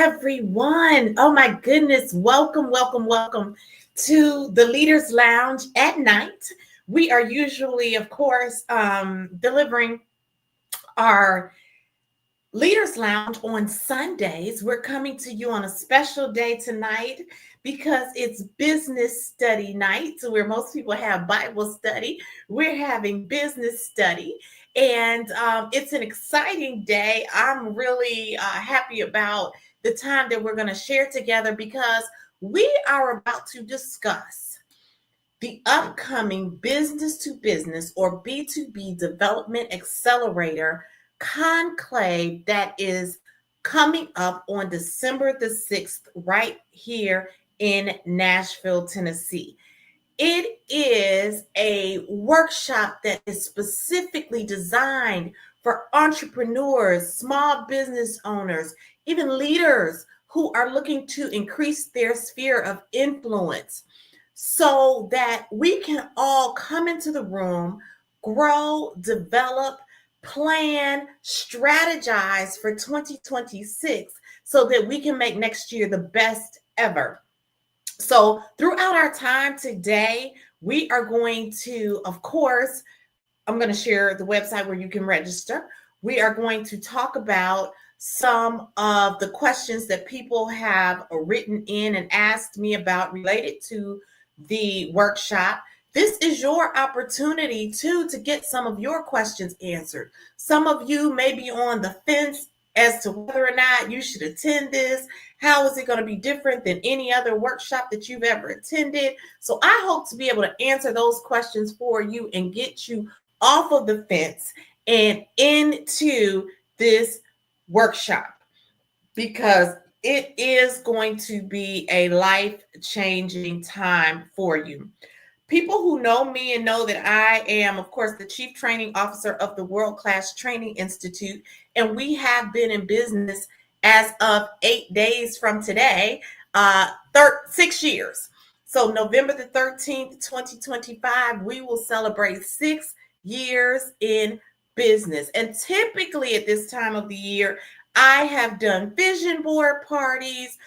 everyone. Oh my goodness. Welcome to the Leaders Lounge at night. We are usually, of course, delivering our Leaders Lounge on Sundays. We're coming to you on a special day tonight because it's business study night. So where most people have Bible study, we're having business study. And it's an exciting day. I'm really happy about the time that we're going to share together because we are about to discuss the upcoming business to business or B2B Development Accelerator conclave that is coming up on December the 6th, right here in Nashville, Tennessee. It is a workshop that is specifically designed for entrepreneurs, small business owners, even leaders who are looking to increase their sphere of influence so that we can all come into the room, grow, develop, plan, strategize for 2026 so that we can make next year the best ever. So throughout our time today, we are going to, of course, I'm going to share the website where you can register. We are going to talk about some of the questions that people have written in and asked me about related to the workshop. This is your opportunity to get some of your questions answered. Some of you may be on the fence as to whether or not you should attend this. How is it going to be different than any other workshop that you've ever attended? So I hope to be able to answer those questions for you and get you off of the fence and into this workshop because it is going to be a life-changing time for you. People who know me and know that I am, of course, the Chief Training Officer of the World Class Training Institute, and we have been in business as of 8 days from today, 6 years. So November the 13th, 2025, we will celebrate 6 years in business. And typically at this time of the year, I have done vision board parties,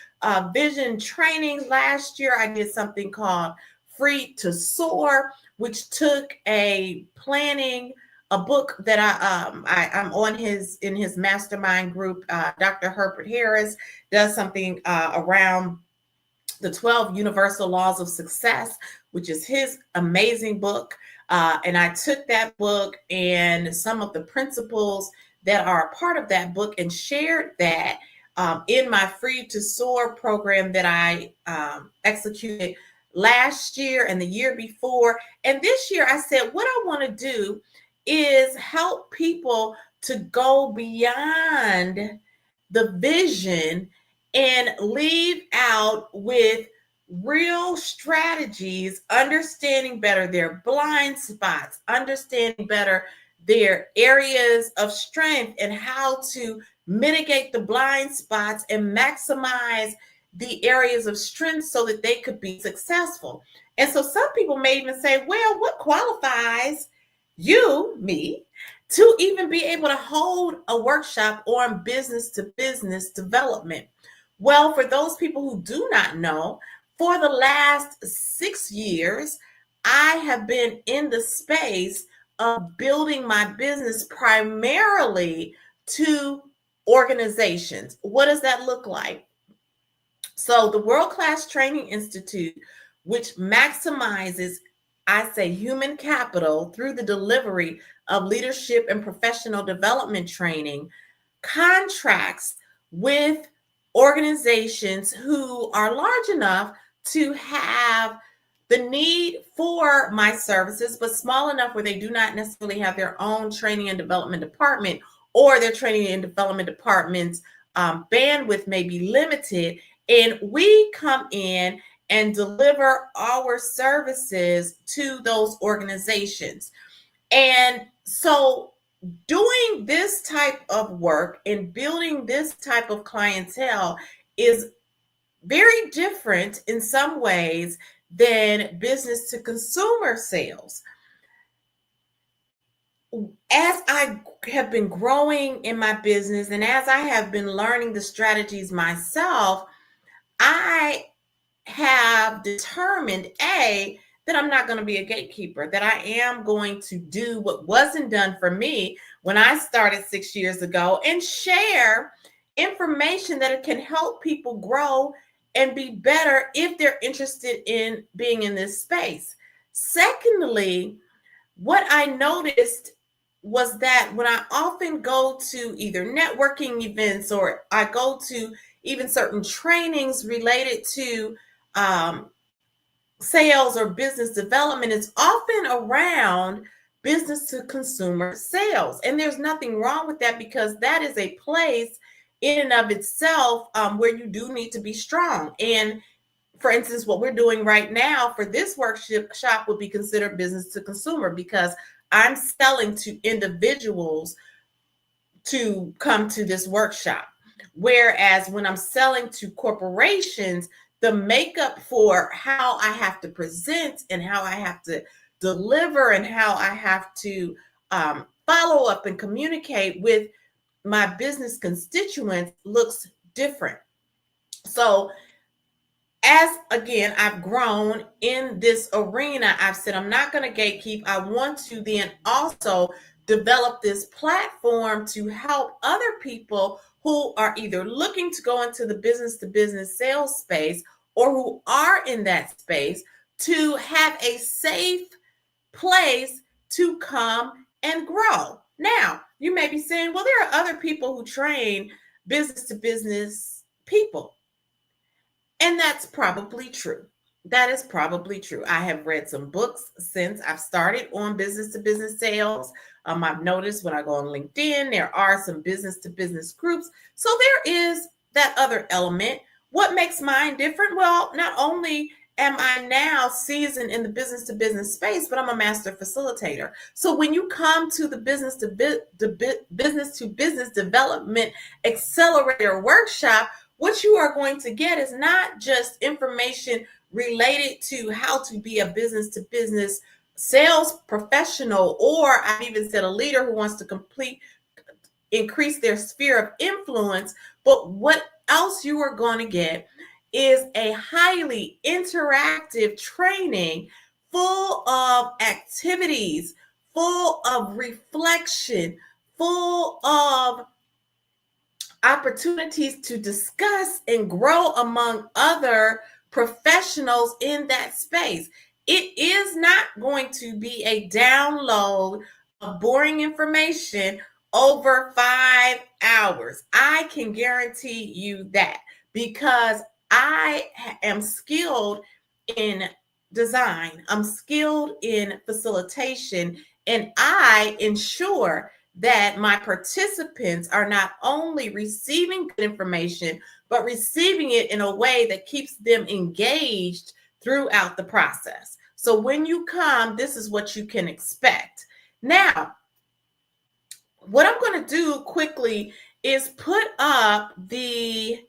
vision trainings. Last year, I did something called Free to Soar, which took a book that I'm on in his mastermind group. Dr. Herbert Harris does something around the 12 Universal Laws of Success, which is his amazing book. And I took that book and some of the principles that are a part of that book and shared that in my Free to Soar program that I executed last year and the year before. And this year I said, what I want to do is help people to go beyond the vision and leave out with real strategies, understanding better their blind spots, understanding better their areas of strength and how to mitigate the blind spots and maximize the areas of strength so that they could be successful. And so some people may even say, well, what qualifies me, to even be able to hold a workshop on business to business development? Well, for those people who do not know, for the last 6 years, I have been in the space of building my business primarily to organizations. What does that look like? So the World Class Training Institute, which maximizes, I say, human capital through the delivery of leadership and professional development training, contracts with organizations who are large enough to have the need for my services, but small enough where they do not necessarily have their own training and development department, or their training and development department's bandwidth may be limited. And we come in and deliver our services to those organizations. And so doing this type of work and building this type of clientele is very different in some ways than business to consumer sales. as I have been growing in my business and as I have been learning the strategies myself, I have determined that I'm not going to be a gatekeeper, that I am going to do what wasn't done for me when I started 6 years ago and share information that it can help people grow and be better if they're interested in being in this space. Secondly, what I noticed was that when I often go to either networking events or I go to even certain trainings related to um, sales or business development, it's often around business to consumer sales. And there's nothing wrong with that because that is a place in and of itself where you do need to be strong. And for instance, what we're doing right now for this workshop would be considered business to consumer because I'm selling to individuals to come to this workshop. Whereas when I'm selling to corporations, the makeup for how I have to present and how I have to deliver and how I have to follow up and communicate with my business constituents looks different. So as again, I've grown in this arena, I've said I'm not going to gatekeep. I want to then also develop this platform to help other people who are either looking to go into the business to business sales space or who are in that space to have a safe place to come and grow. Now, you may be saying, well, there are other people who train business to business people. And that's probably true. That is probably true. I have read some books since I've started on business to business sales. I've noticed when I go on LinkedIn, there are some business to business groups. So there is that other element. What makes mine different? Well, not only am I now seasoned in the business to business space, but I'm a master facilitator. So when you come to the business to business development accelerator workshop, what you are going to get is not just information related to how to be a business to business sales professional, or I've even said a leader who wants to increase their sphere of influence. But what else you are going to get is a highly interactive training full of activities, full of reflection, full of opportunities to discuss and grow among other professionals in that space. It is not going to be a download of boring information over 5 hours. I can guarantee you that because I am skilled in design, I'm skilled in facilitation, and I ensure that my participants are not only receiving good information, but receiving it in a way that keeps them engaged throughout the process. So when you come, this is what you can expect. Now, what I'm going to do quickly is put up the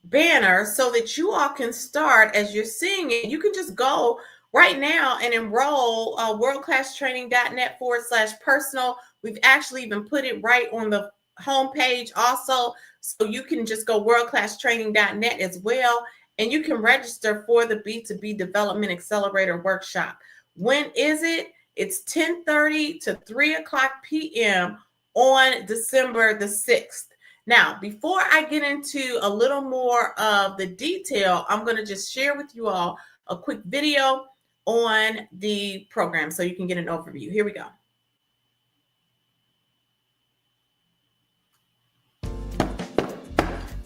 banner so that you all can start as you're seeing it. You can just go right now and enroll worldclasstraining.net/personal. We've actually even put it right on the homepage also. So you can just go worldclasstraining.net as well. And you can register for the B2B Development Accelerator workshop. When is it? It's 10:30 to 3 o'clock p.m. on December the 6th. Now, before I get into a little more of the detail, I'm going to just share with you all a quick video on the program so you can get an overview. Here we go.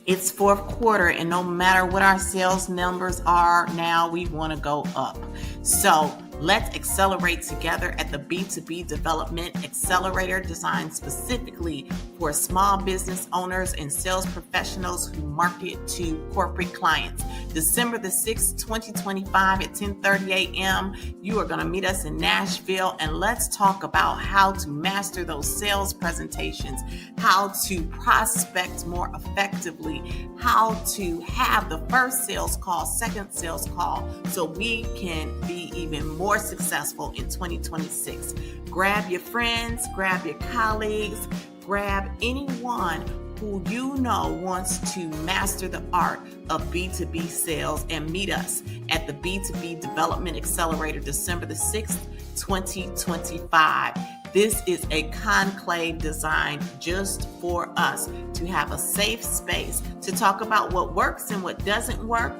It's fourth quarter, and no matter what our sales numbers are now, we want to go up. So let's accelerate together at the B2B Development Accelerator, designed specifically for small business owners and sales professionals who market to corporate clients. December the 6th, 2025 at 10:30 a.m. You are going to meet us in Nashville, and let's talk about how to master those sales presentations, how to prospect more effectively, how to have the first sales call, second sales call, so we can be even more more successful in 2026. Grab your friends, grab your colleagues, grab anyone who you know wants to master the art of B2B sales and meet us at the B2B Development Accelerator, December the 6th, 2025. This is a conclave designed just for us to have a safe space to talk about what works and what doesn't work,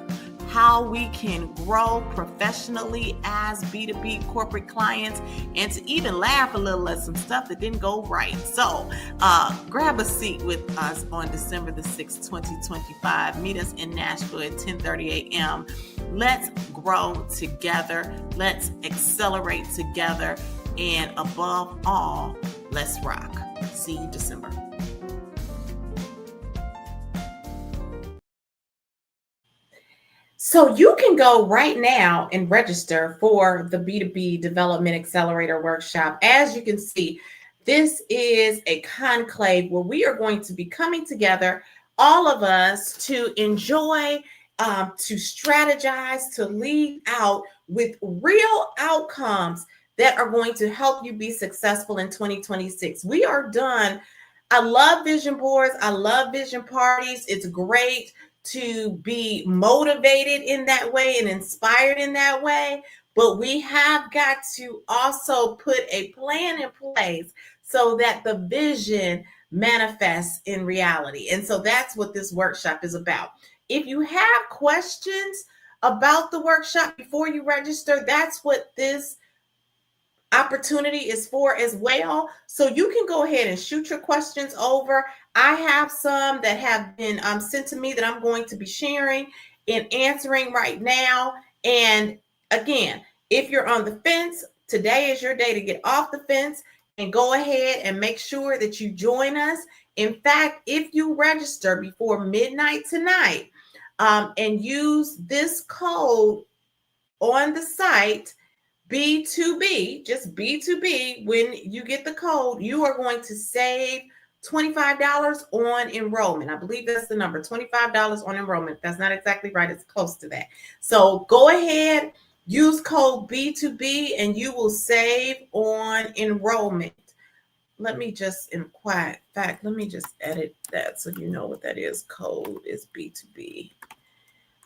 how we can grow professionally as B2B corporate clients, and to even laugh a little at some stuff that didn't go right. So grab a seat with us on December the 6th, 2025. Meet us in Nashville at 10:30 a.m. Let's grow together. Let's accelerate together. And above all, let's rock. See you December. So you can go right now and register for the B2B Development Accelerator Workshop. As you can see, this is a conclave where we are going to be coming together, all of us, to enjoy, to strategize, to lead out with real outcomes that are going to help you be successful in 2026. We are done. I love vision boards. I love vision parties. It's great to be motivated in that way and inspired in that way. But we have got to also put a plan in place so that the vision manifests in reality. And so that's what this workshop is about. If you have questions about the workshop before you register, that's what this opportunity is for as well. So you can go ahead and shoot your questions over. I have some that have been sent to me that I'm going to be sharing and answering right now. And again, if you're on the fence, today is your day to get off the fence and go ahead and make sure that you join us. In fact, if you register before midnight tonight and use this code on the site, B2B, just B2B, when you get the code, you are going to save $25 on enrollment. I believe that's the number, $25 on enrollment. That's not exactly right. It's close to that. So go ahead, use code B2B, and you will save on enrollment. Let me just, in quiet fact, let me just edit that so you know what that is. Code is B2B.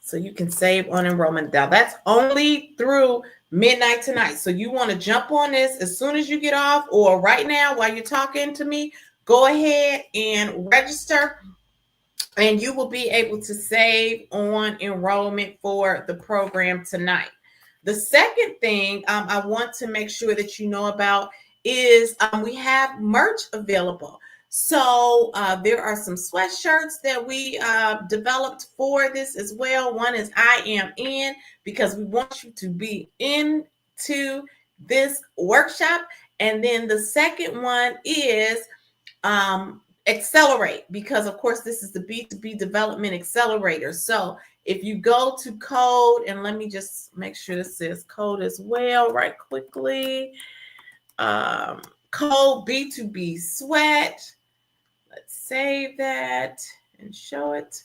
So you can save on enrollment. Now that's only through midnight tonight. So you want to jump on this as soon as you get off, or right now while you're talking to me, go ahead and register and you will be able to save on enrollment for the program tonight. The second thing I want to make sure that you know about is we have merch available. So there are some sweatshirts that we developed for this as well. One is I am in, because we want you to be into this workshop. And then the second one is accelerate, because of course this is the B2B Development Accelerator. So if you go to code, and let me just make sure this says code as well right quickly. Code B2B Sweat. Let's save that and show it.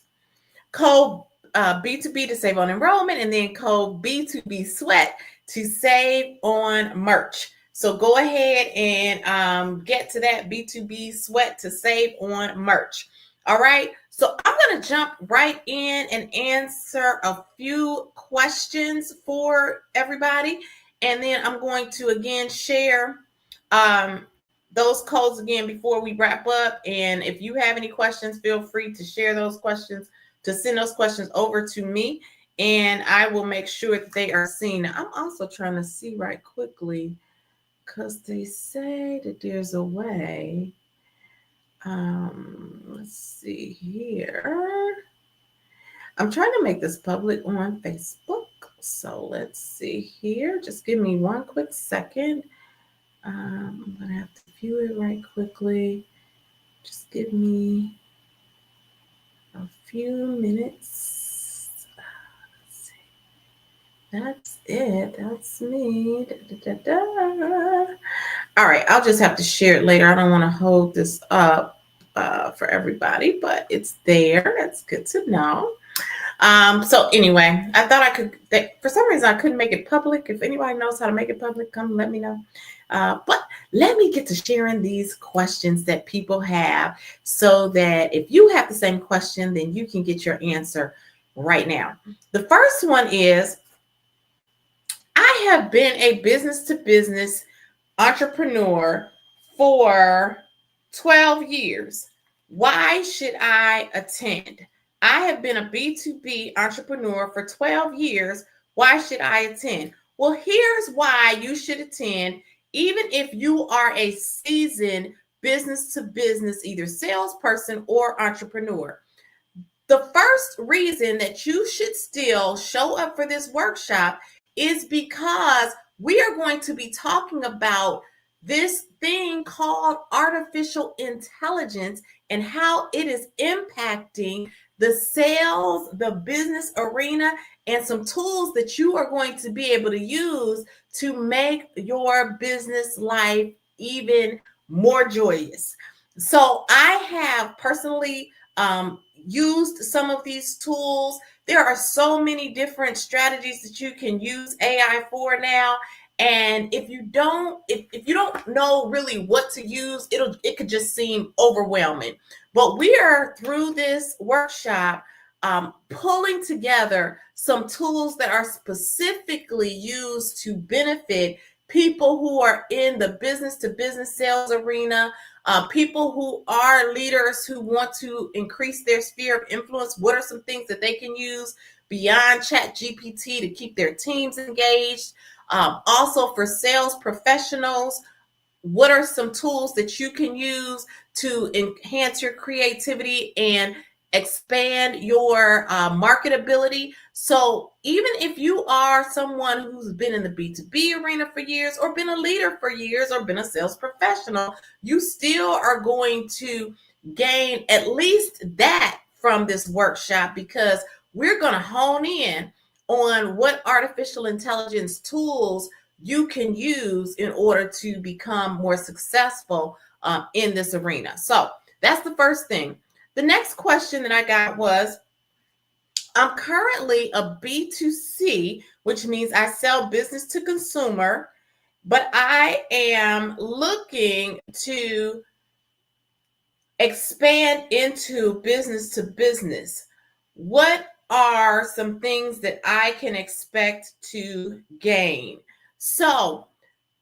Code B2B to save on enrollment, and then code B2B Sweat to save on merch. So go ahead and get to that B2B Sweat to save on merch. All right. So I'm going to jump right in and answer a few questions for everybody. And then I'm going to again share those codes again before we wrap up. And if you have any questions, feel free to share those questions, to send those questions over to me, and I will make sure that they are seen. I'm also trying to see right quickly, because they say that there's a way. Let's see here. I'm trying to make this public on Facebook. So let's see here. Just give me one quick second. I'm going to have to view it right quickly. Just give me a few minutes. Let's see. That's it. That's me. Da, da, da, da. All right. I'll just have to share it later. I don't want to hold this up for everybody, but it's there. That's good to know. So anyway, I thought I could, for some reason, I couldn't make it public. If anybody knows how to make it public, come let me know. But let me get to sharing these questions that people have so that if you have the same question, then you can get your answer right now. The first one is, I have been a business to business entrepreneur for 12 years. Why should I attend? I have been a B2B entrepreneur for 12 years. Why should I attend? Well, here's why you should attend, even if you are a seasoned business to business, either salesperson or entrepreneur. The first reason that you should still show up for this workshop is because we are going to be talking about this thing called artificial intelligence and how it is impacting the sales, the business arena, and some tools that you are going to be able to use to make your business life even more joyous. So I have personally used some of these tools. There are so many different strategies that you can use AI for now. And if you don't, if you don't know really what to use, it could just seem overwhelming. But we are through this workshop pulling together some tools that are specifically used to benefit people who are in the business to business sales arena, people who are leaders who want to increase their sphere of influence. What are some things that they can use beyond Chat GPT to keep their teams engaged? Also for sales professionals, what are some tools that you can use to enhance your creativity and expand your marketability? So even if you are someone who's been in the B2B arena for years, or been a leader for years, or been a sales professional, you still are going to gain at least that from this workshop, because we're going to hone in on what artificial intelligence tools you can use in order to become more successful in this arena. So that's the first thing. The next question that I got was, I'm currently a B2C, which means I sell business to consumer, but I am looking to expand into business to business. What are some things that I can expect to gain? So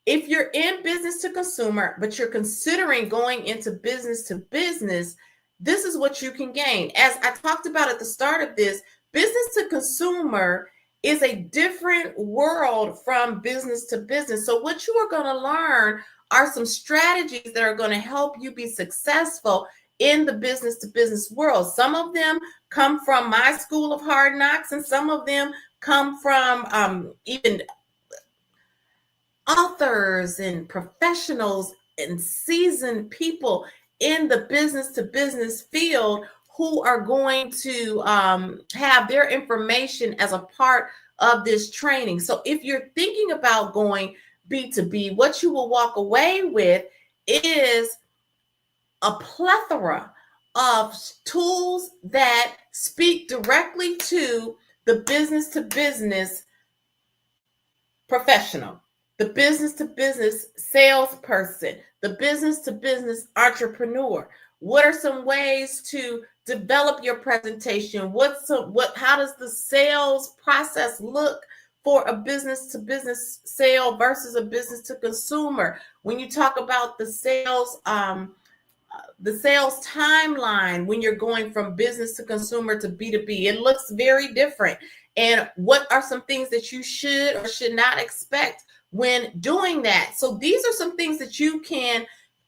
if you're in business to consumer, but you're considering going into business to business, this is what you can gain. As I talked about at the start of this, business to consumer is a different world from business to business. So what you are going to learn are some strategies that are going to help you be successful in the business to business world. Some of them come from my school of hard knocks, and some of them come from even authors and professionals and seasoned people in the business to business field who are going to have their information as a part of this training. So if you're thinking about going B2B, what you will walk away with is a plethora of tools that speak directly to the business to business professional, the business to business salesperson, the business to business entrepreneur. What are some ways to develop your presentation? How does the sales process look for a business to business sale versus a business to consumer? When you talk about the sales timeline, when you're going from business to consumer to B2B, it looks very different. And what are some things that you should or should not expect when doing that? So these are some things that you can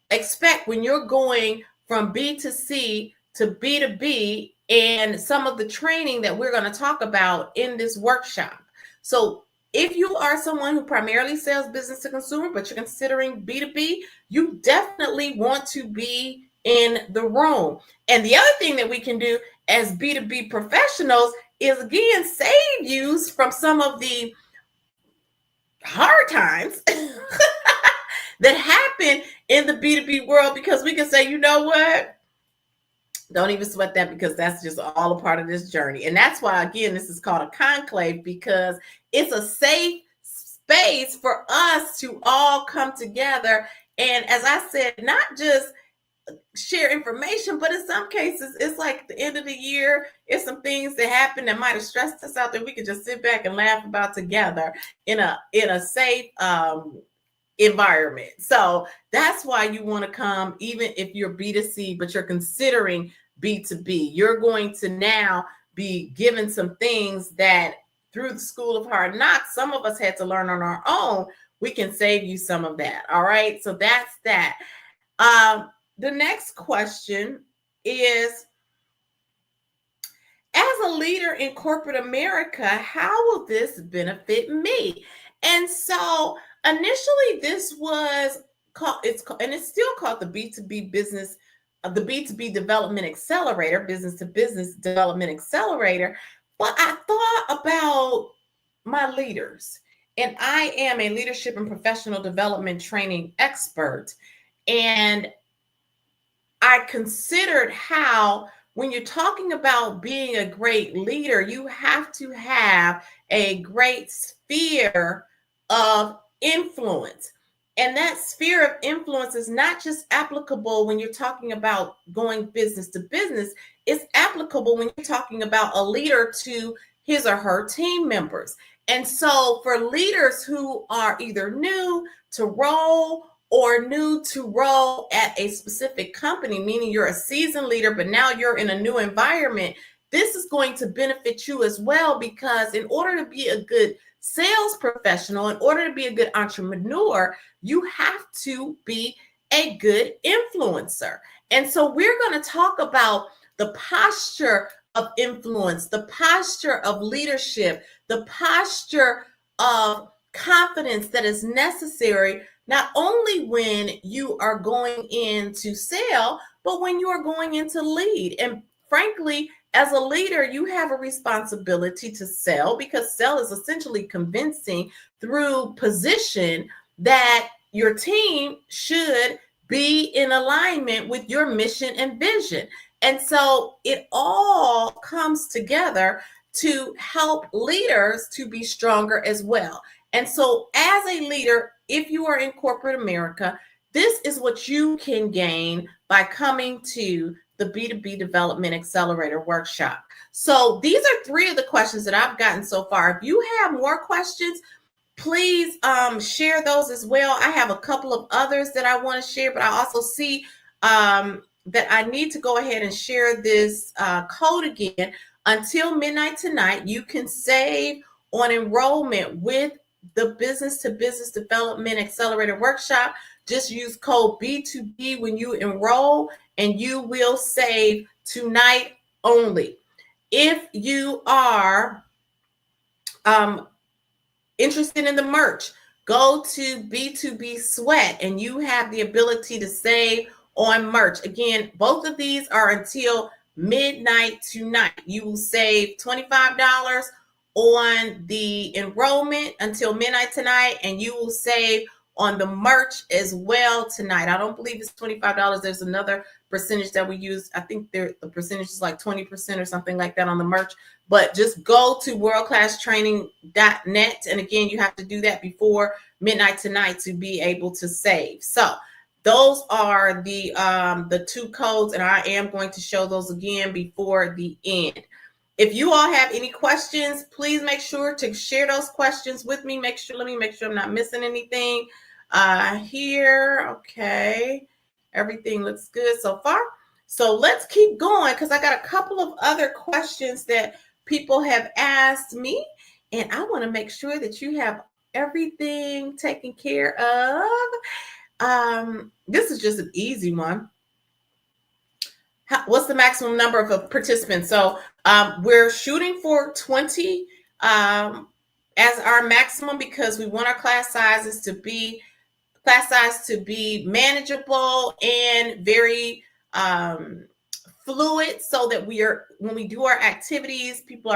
expect when you're going from B2C to B2B, and some of the training that we're going to talk about in this workshop. So if you are someone who primarily sells business to consumer, but you're considering B2B, you definitely want to be in the room. And the other thing that we can do as B2B professionals is, again, save you from some of the hard times that happen in the B2B world, because we can say, you know what? Don't even sweat that, because that's just all a part of this journey. And that's why, again, this is called a conclave, because it's a safe space for us to all come together. And as I said, not just share information, but in some cases, it's like the end of the year. It's some things that happen that might have stressed us out that we could just sit back and laugh about together in a safe environment. So that's why you want to come, even if you're B2C, but you're considering B2B. You're going to now be given some things that through the School of Hard Knocks, some of us had to learn on our own. We can save you some of that. All right. So that's that. The next question is, as a leader in corporate America, how will this benefit me? And so initially this was called, and it's still called the B2B business, the B2B Development Accelerator, business to business development accelerator. But I thought about my leaders, and I am a leadership and professional development training expert. And I considered how, when you're talking about being a great leader, you have to have a great sphere of influence. And that sphere of influence is not just applicable when you're talking about going business to business, it's applicable when you're talking about a leader to his or her team members. And so for leaders who are either new to role or new to role at a specific company, meaning you're a seasoned leader, but now you're in a new environment, this is going to benefit you as well, because in order to be a good sales professional, in order to be a good entrepreneur, you have to be a good influencer. And so we're going to talk about the posture of influence, the posture of leadership, the posture of confidence that is necessary, not only when you are going in to sell, but when you are going in to lead. And frankly, as a leader, you have a responsibility to sell, because sell is essentially convincing through position that your team should be in alignment with your mission and vision. And so it all comes together to help leaders to be stronger as well. And so as a leader, if you are in corporate America, this is what you can gain by coming to the B2B Development Accelerator workshop. So these are 3 of the questions that I've gotten so far. If you have more questions, please share those as well. I have a couple of others that I want to share, but I also see that I need to go ahead and share this code again. Until midnight tonight, you can save on enrollment with the Business to Business Development Accelerator workshop. Just use code B2B when you enroll, and you will save tonight only. If you are interested in the merch, go to B2B Sweat, and you have the ability to save on merch. Again, both of these are until midnight tonight. You will save $25 on the enrollment until midnight tonight, and you will save on the merch as well tonight. I don't believe it's $25. There's another percentage that we use. I think the percentage is like 20% or something like that on the merch. But just go to worldclasstraining.net. And again, you have to do that before midnight tonight to be able to save. So those are the 2 codes, and I am going to show those again before the end. If you all have any questions, please make sure to share those questions with me. Let me make sure I'm not missing anything here. Okay. Everything looks good so far. So let's keep going, because I got a couple of other questions that people have asked me, and I want to make sure that you have everything taken care of. This is just an easy one. What's the maximum number of participants? So we're shooting for 20 as our maximum, because we want our class size to be manageable and very fluid, so that when we do our activities, people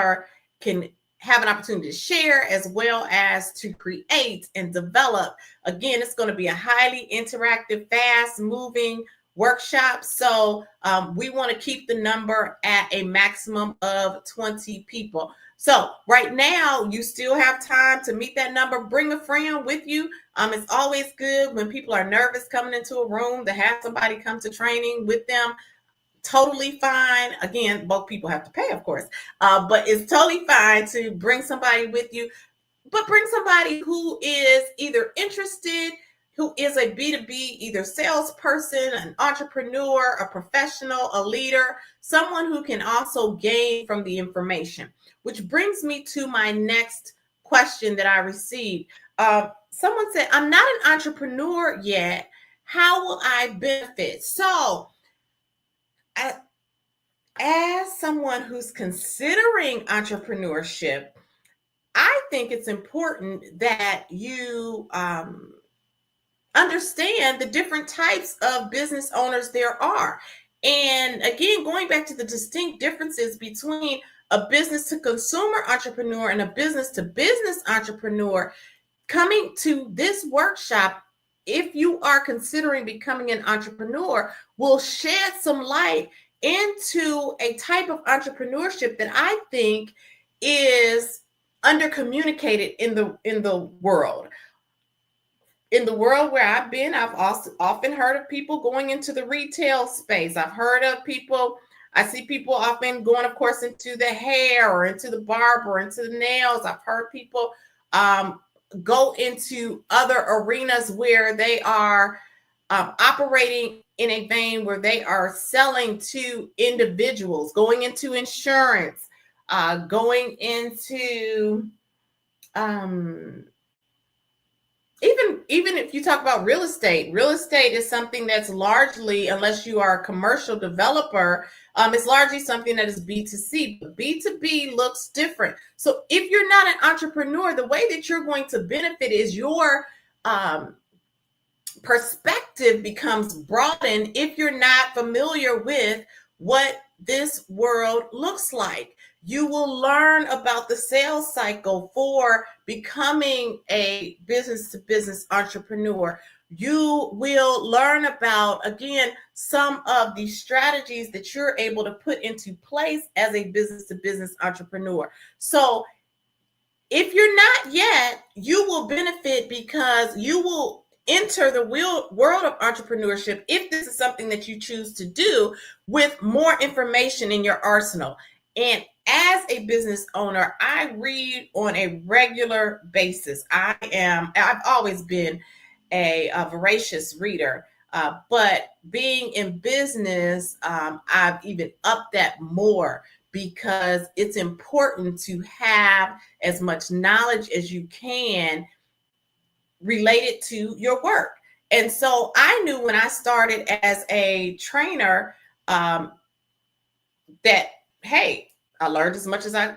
can have an opportunity to share as well as to create and develop. Again, it's going to be a highly interactive, fast moving workshops. So we want to keep the number at a maximum of 20 people. So right now, you still have time to meet that number. Bring a friend with you. It's always good when people are nervous coming into a room to have somebody come to training with them. Totally fine. Again, both people have to pay, of course, but it's totally fine to bring somebody with you, but bring somebody who is either interested, who is a B2B, either salesperson, an entrepreneur, a professional, a leader, someone who can also gain from the information. Which brings me to my next question that I received. Someone said, I'm not an entrepreneur yet. How will I benefit? So, as someone who's considering entrepreneurship, I think it's important that you understand the different types of business owners there are. And again, going back to the distinct differences between a business to consumer entrepreneur and a business to business entrepreneur, coming to this workshop, if you are considering becoming an entrepreneur, will shed some light into a type of entrepreneurship that I think is undercommunicated in the world. In the world where I've been, I've also often heard of people going into the retail space. I've heard of people, I see people often going, of course, into the hair or into the barber, into the nails. I've heard people go into other arenas where they are operating in a vein where they are selling to individuals, going into insurance, going into even if you talk about real estate is something that's largely, unless you are a commercial developer, it's largely something that is B2C. But B2B looks different. So if you're not an entrepreneur, the way that you're going to benefit is your perspective becomes broadened if you're not familiar with what this world looks like. You will learn about the sales cycle for becoming a business-to-business entrepreneur. You will learn about, again, some of the strategies that you're able to put into place as a business-to-business entrepreneur. So if you're not yet, you will benefit because you will enter the world of entrepreneurship, if this is something that you choose to do, with more information in your arsenal. And as a business owner, I read on a regular basis. I've always been a voracious reader, but being in business, I've even upped that more because it's important to have as much knowledge as you can related to your work. And so I knew when I started as a trainer that, hey, I learned as much as I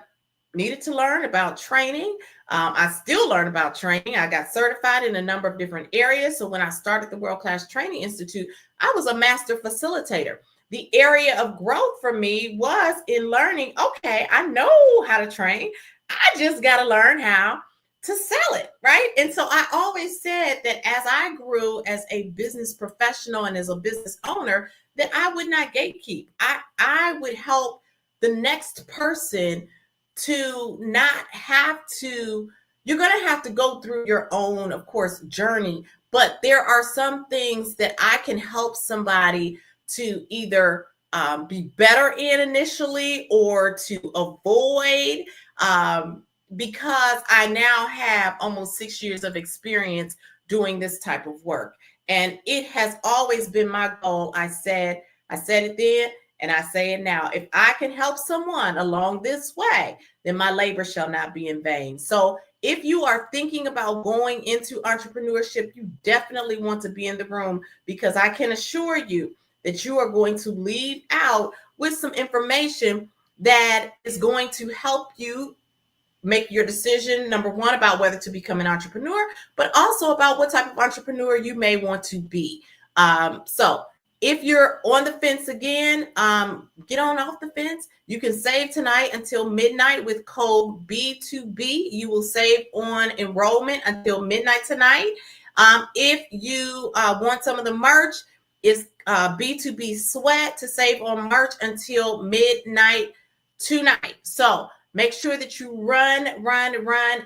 needed to learn about training. I still learn about training. I got certified in a number of different areas. So when I started the World Class Training Institute, I was a master facilitator. The area of growth for me was in learning, okay, I know how to train. I just got to learn how to sell it, right? And so I always said that as I grew as a business professional and as a business owner, that I would not gatekeep. I would help the next person to not have to, you're going to have to go through your own, of course, journey, but there are some things that I can help somebody to either be better in initially or to avoid, because I now have almost 6 years of experience doing this type of work. And it has always been my goal. I said it then, and I say it now. If I can help someone along this way, then my labor shall not be in vain. So if you are thinking about going into entrepreneurship, you definitely want to be in the room, because I can assure you that you are going to leave out with some information that is going to help you make your decision, number one, about whether to become an entrepreneur, but also about what type of entrepreneur you may want to be. So if you're on the fence again, get on off the fence. You can save tonight until midnight with code B2B. You will save on enrollment until midnight tonight. If you want some of the merch, is B2B Sweat to save on merch until midnight tonight. So make sure that you run,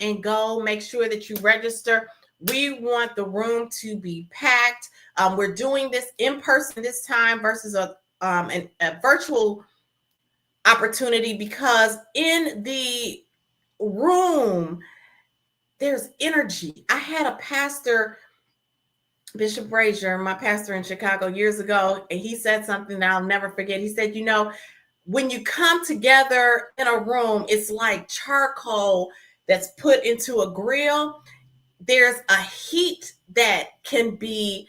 and go. Make sure that you register. We want the room to be packed. We're doing this in person this time versus a virtual opportunity, because in the room there's energy. I had a pastor, Bishop Brazier, my pastor in Chicago years ago, and he said something that I'll never forget. He said, when you come together in a room, it's like charcoal that's put into a grill. There's a heat that can be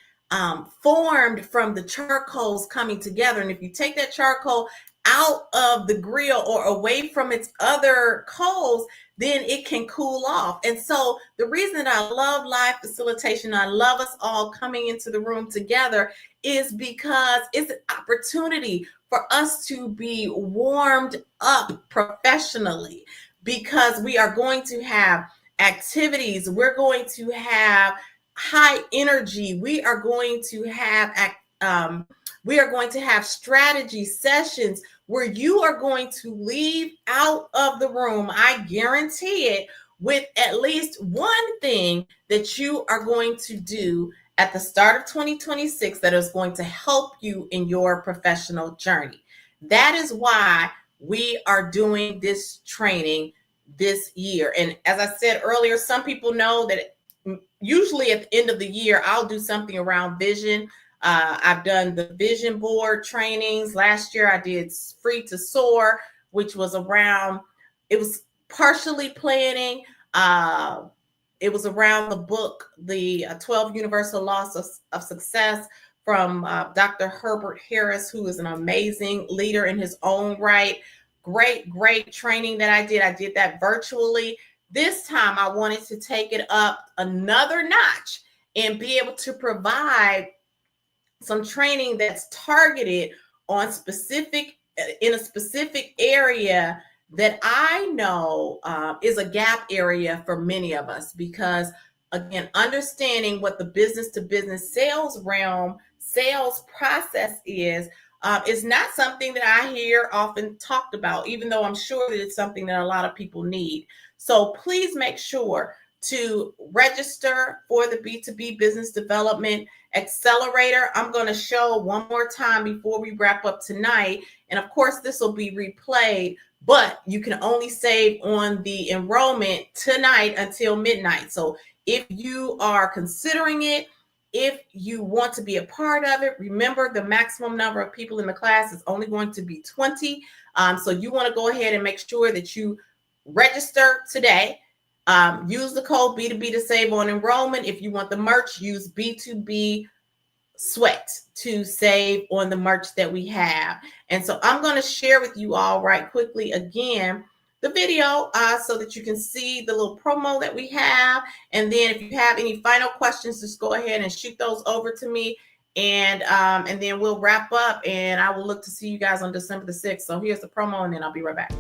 formed from the charcoals coming together. And if you take that charcoal out of the grill or away from its other coals, then it can cool off. And so the reason that I love live facilitation, I love us all coming into the room together, is because it's an opportunity for us to be warmed up professionally, because we are going to have activities, we're going to have high energy, we are going to have strategy sessions where you are going to leave out of the room, I guarantee it, with at least one thing that you are going to do at the start of 2026 that is going to help you in your professional journey. That is why we are doing this training this year. And as I said earlier, some people know that usually at the end of the year, I'll do something around vision. I've done the vision board trainings. Last year I did Free to Soar, which was around, it was partially planning. It was around the book, the 12 Universal Laws of Success from Dr. Herbert Harris, who is an amazing leader in his own right. Great training that I did. I did that virtually. This time I wanted to take it up another notch and be able to provide some training that's targeted on in a specific area that I know is a gap area for many of us, because again, understanding what the business to business sales realm, sales process is not something that I hear often talked about, even though I'm sure that it's something that a lot of people need. So please make sure to register for the B2B Business Development Accelerator. I'm going to show one more time before we wrap up tonight. And of course, this will be replayed, but you can only save on the enrollment tonight until midnight. So if you are considering it, if you want to be a part of it, remember the maximum number of people in the class is only going to be 20. So you want to go ahead and make sure that you register today. Use the code B2B to save on enrollment. If you want the merch, use B2B Sweat to save on the merch that we have. And so I'm going to share with you all right quickly again the video so that you can see the little promo that we have. And then if you have any final questions, just go ahead and shoot those over to me. And then we'll wrap up, and I will look to see you guys on December the 6th. So here's the promo, and then I'll be right back.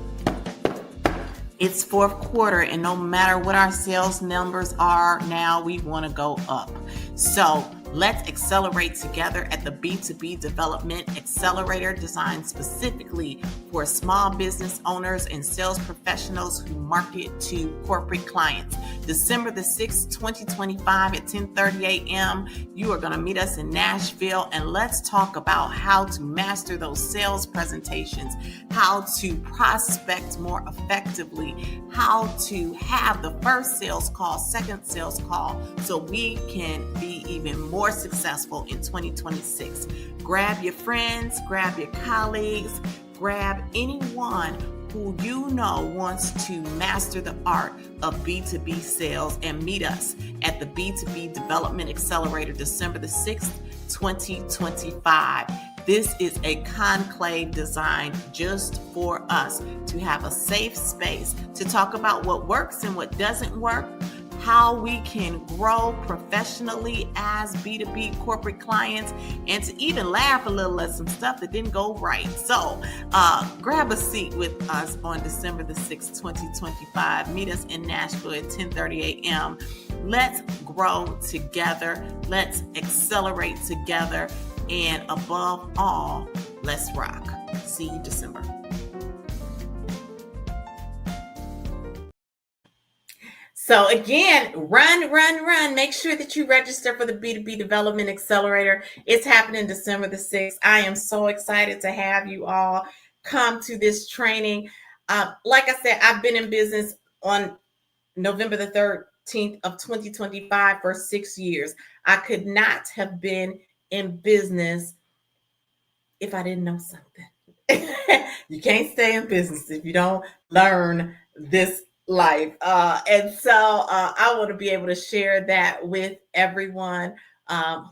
It's fourth quarter, and no matter what our sales numbers are now, we want to go up. So let's accelerate together at the B2B Development Accelerator, designed specifically for small business owners and sales professionals who market to corporate clients. December the 6th, 2025 at 10:30 a.m. You are going to meet us in Nashville, and let's talk about how to master those sales presentations, how to prospect more effectively, how to have the first sales call, second sales call, so we can be even more successful in 2026. Grab your friends, grab your colleagues, grab anyone who you know wants to master the art of B2B sales, and meet us at the B2B Development Accelerator, December the 6th, 2025. This is a conclave designed just for us to have a safe space to talk about what works and what doesn't work, how we can grow professionally as B2B corporate clients, and to even laugh a little at some stuff that didn't go right. So grab a seat with us on December the 6th, 2025. Meet us in Nashville at 10:30 a.m. Let's grow together. Let's accelerate together. And above all, let's rock. See you December. So again, run. Make sure that you register for the B2B Development Accelerator. It's happening December the 6th. I am so excited to have you all come to this training. Like I said, I've been in business on November the 13th of 2025 for 6 years. I could not have been in business if I didn't know something. You can't stay in business if you don't learn this life. And so I want to be able to share that with everyone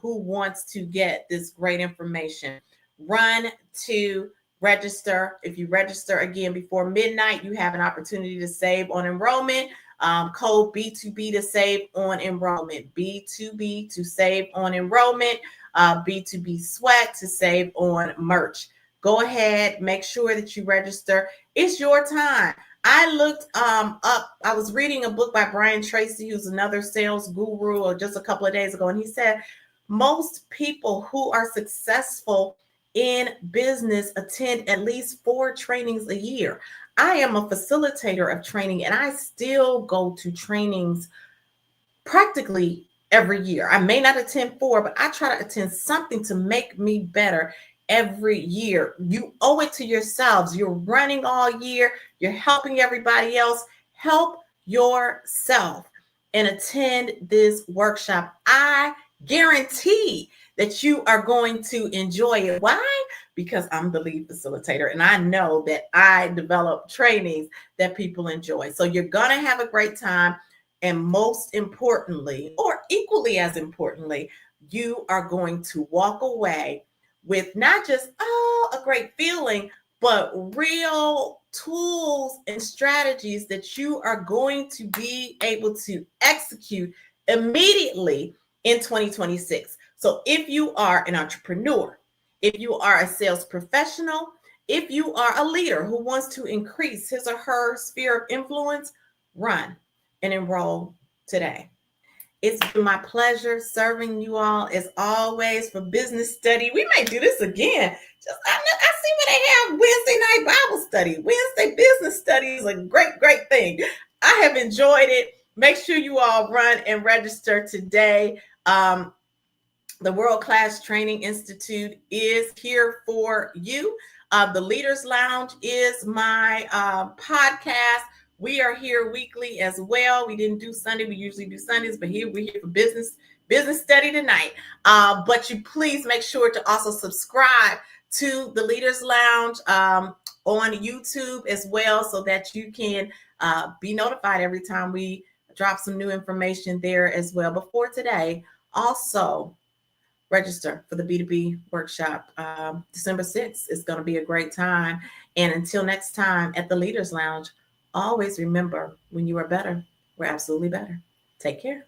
who wants to get this great information. Run to register. If you register again before midnight, you have an opportunity to save on enrollment. Code B2B to save on enrollment. B2B to save on enrollment. B2B Sweat to save on merch. Go ahead, make sure that you register. It's your time. I looked up, I was reading a book by Brian Tracy, who's another sales guru, just a couple of days ago, and he said most people who are successful in business attend at least 4 trainings a year. I am a facilitator of training, and I still go to trainings practically every year. I may not attend 4, but I try to attend something to make me better every year. You owe it to yourselves. You're running all year. You're helping everybody else. Help yourself and attend this workshop. I guarantee that you are going to enjoy it. Why? Because I'm the lead facilitator and I know that I develop trainings that people enjoy. So you're going to have a great time. And most importantly, or equally as importantly, you are going to walk away with not just, a great feeling, but real tools and strategies that you are going to be able to execute immediately in 2026. So if you are an entrepreneur, if you are a sales professional, if you are a leader who wants to increase his or her sphere of influence, run and enroll today. It's been my pleasure serving you all as always for business study. We may do this again. I see where they have Wednesday night Bible study. Wednesday business study is a great thing. I have enjoyed it. Make sure you all run and register today. The World Class Training Institute is here for you. The Leaders Lounge is my podcast. We are here weekly as well. We didn't do Sunday. We usually do Sundays, but we're here for business study tonight. But you please make sure to also subscribe to the Leaders Lounge on YouTube as well, so that you can be notified every time we drop some new information there as well. Before today, also register for the B2B workshop. December 6th is going to be a great time. And until next time at the Leaders Lounge, always remember, when you are better, we're absolutely better. Take care.